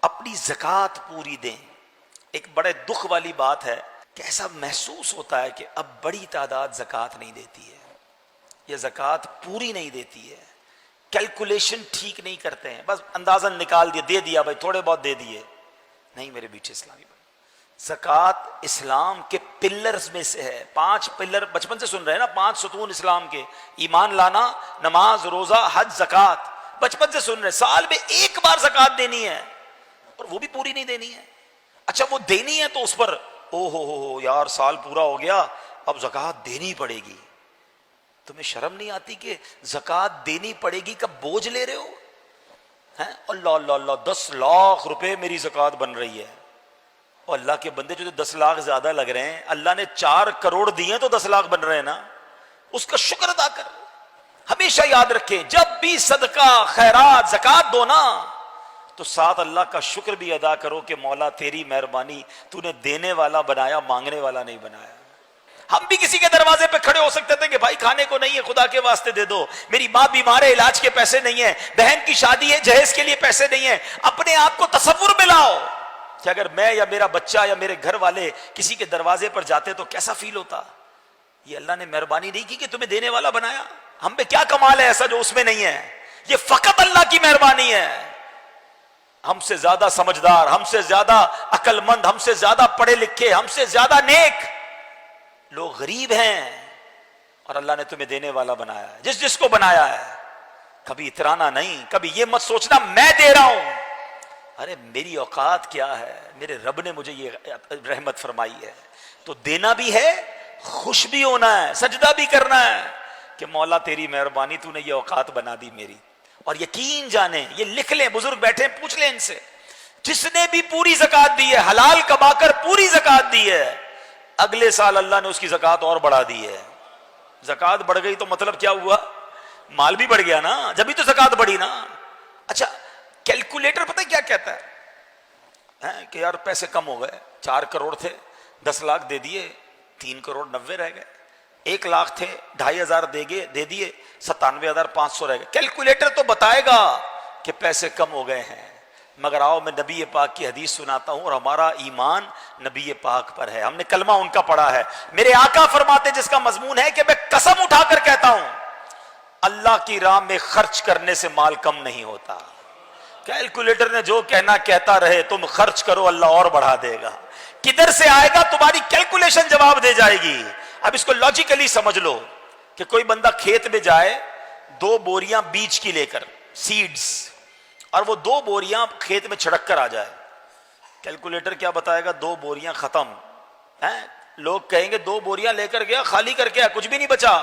اپنی زکوٰۃ پوری دیں۔ ایک بڑے دکھ والی بات ہے کہ ایسا محسوس ہوتا ہے کہ اب بڑی تعداد زکوٰۃ نہیں دیتی ہے یا زکوٰۃ پوری نہیں دیتی ہے، کیلکولیشن ٹھیک نہیں کرتے ہیں، بس اندازن نکال دیا، دے دیا بھائی، تھوڑے بہت دے دیے۔ نہیں میرے بیٹے اسلامی بھائی، زکوٰۃ اسلام کے پلرز میں سے ہے۔ 5 پلر بچپن سے سن رہے ہیں نا، 5 ستون اسلام کے: ایمان لانا، نماز، روزہ، حج، زکوٰۃ۔ بچپن سے سن رہے ہیں، سال میں ایک بار زکوٰۃ دینی ہے اور وہ بھی پوری نہیں دینی ہے۔ اچھا وہ دینی ہے تو اس پر او ہو یار سال پورا ہو گیا اب زکوٰۃ دینی پڑے گی۔ تمہیں شرم نہیں آتی کہ زکوٰۃ دینی پڑے گی کا بوجھ لے رہے ہو؟ اللہ اللہ اللہ، 10 لاکھ روپے میری زکوٰۃ بن رہی ہے، اور اللہ کے بندے جو 10 لاکھ زیادہ لگ رہے ہیں، اللہ نے 4 کروڑ دیے تو 10 لاکھ بن رہے ہیں نا، اس کا شکر ادا کر۔ ہمیشہ یاد رکھیں جب بھی صدقہ، خیرات، زکوٰۃ دو نا تو ساتھ اللہ کا شکر بھی ادا کرو کہ مولا تیری مہربانی، تو نے دینے والا بنایا، مانگنے والا نہیں بنایا۔ ہم بھی کسی کے دروازے پہ کھڑے ہو سکتے تھے کہ بھائی کھانے کو نہیں ہے، خدا کے واسطے دے دو، میری ماں بیمار ہے، علاج کے پیسے نہیں ہیں، بہن کی شادی ہے، جہیز کے لیے پیسے نہیں ہیں۔ اپنے آپ کو تصور میں لاؤ کہ اگر میں یا میرا بچہ یا میرے گھر والے کسی کے دروازے پر جاتے تو کیسا فیل ہوتا۔ یہ اللہ نے مہربانی نہیں کی کہ تمہیں دینے والا بنایا؟ ہم پہ کیا کمال ہے ایسا جو اس میں نہیں ہے؟ یہ فقط اللہ کی مہربانی ہے۔ ہم سے زیادہ سمجھدار، ہم سے زیادہ عقل مند، ہم سے زیادہ پڑھے لکھے، ہم سے زیادہ نیک لوگ غریب ہیں، اور اللہ نے تمہیں دینے والا بنایا ہے۔ جس کو بنایا ہے کبھی اترانا نہیں، کبھی یہ مت سوچنا میں دے رہا ہوں، ارے میری اوقات کیا ہے، میرے رب نے مجھے یہ رحمت فرمائی ہے، تو دینا بھی ہے، خوش بھی ہونا ہے، سجدہ بھی کرنا ہے کہ مولا تیری مہربانی، تو نے یہ اوقات بنا دی میری۔ اور یقین جانیں، یہ لکھ لیں، بزرگ بیٹھے پوچھ لیں ان سے، جس نے بھی پوری زکوٰۃ دی ہے، حلال کما کر پوری زکوٰۃ دی ہے، اگلے سال اللہ نے اس کی زکوٰۃ اور بڑھا دی ہے۔ زکوٰۃ بڑھ گئی تو مطلب کیا ہوا؟ مال بھی بڑھ گیا نا، جبھی تو زکوٰۃ بڑھی نا۔ اچھا کیلکولیٹر پتہ کیا کہتا ہے کہ یار پیسے کم ہو گئے، 4 کروڑ تھے، 10 لاکھ دے دیے، 3 کروڑ 90 رہ گئے، 1 لاکھ تھے، 2,500 دے دیے، 97,500 رہ گئے۔ کیلکولیٹر تو بتائے گا کہ پیسے کم ہو گئے ہیں، مگر آؤ میں نبی پاک کی حدیث سناتا ہوں، اور ہمارا ایمان نبی پاک پر ہے، ہم نے کلمہ ان کا پڑھا ہے۔ میرے آقا فرماتے جس کا مضمون ہے کہ میں قسم اٹھا کر کہتا ہوں اللہ کی راہ میں خرچ کرنے سے مال کم نہیں ہوتا۔ کیلکولیٹر نے جو کہنا کہتا رہے، تم خرچ کرو اللہ اور بڑھا دے گا۔ کدھر سے آئے گا تمہاری کیلکولیشن جواب دے جائے گی۔ اب اس کو لاجیکلی سمجھ لو کہ کوئی بندہ کھیت میں جائے 2 بوریاں بیج کی لے کر، سیڈز، اور وہ 2 بوریاں کھیت میں چھڑک کر آ جائے، کیلکولیٹر کیا بتائے گا؟ 2 بوریاں ختم ہیں۔ لوگ کہیں گے 2 بوریاں لے کر گیا، خالی کر کے کچھ بھی نہیں بچا،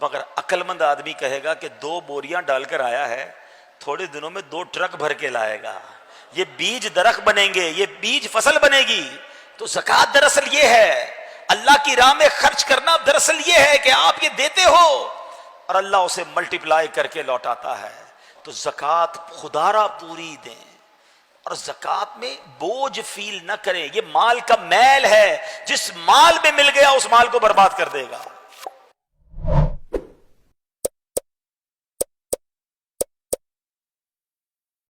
مگر عقل مند آدمی کہے گا کہ 2 بوریاں ڈال کر آیا ہے، تھوڑے دنوں میں 2 ٹرک بھر کے لائے گا، یہ بیج درخت بنیں گے، یہ بیج فصل بنے گی۔ تو زکوٰۃ دراصل یہ ہے، اللہ کی راہ میں خرچ کرنا دراصل یہ ہے کہ آپ یہ دیتے ہو اور اللہ اسے ملٹیپلائی کر کے لوٹاتا ہے۔ تو زکوٰۃ خدا را پوری دیں، اور زکوٰۃ میں بوجھ فیل نہ کریں، یہ مال کا میل ہے، جس مال میں مل گیا اس مال کو برباد کر دے گا۔